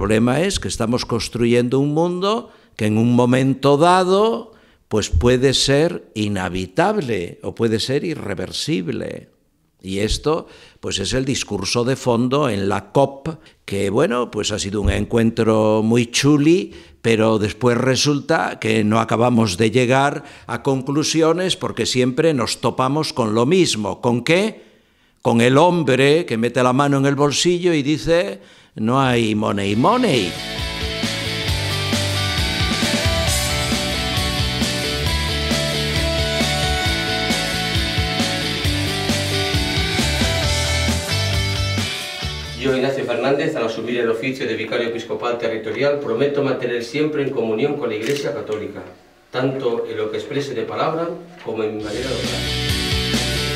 problema es que estamos construyendo un mundo que en un momento dado pues puede ser inhabitable o puede ser irreversible. Y esto pues es el discurso de fondo en la COP, que bueno, pues ha sido un encuentro muy chuli, pero después resulta que no acabamos de llegar a conclusiones porque siempre nos topamos con lo mismo. ¿Con qué? Con el hombre que mete la mano en el bolsillo y dice: no hay money, money. Yo, Ignacio Fernández, al asumir el oficio de vicario episcopal territorial, prometo mantener siempre en comunión con la Iglesia Católica, tanto en lo que exprese de palabra como en mi manera de obrar.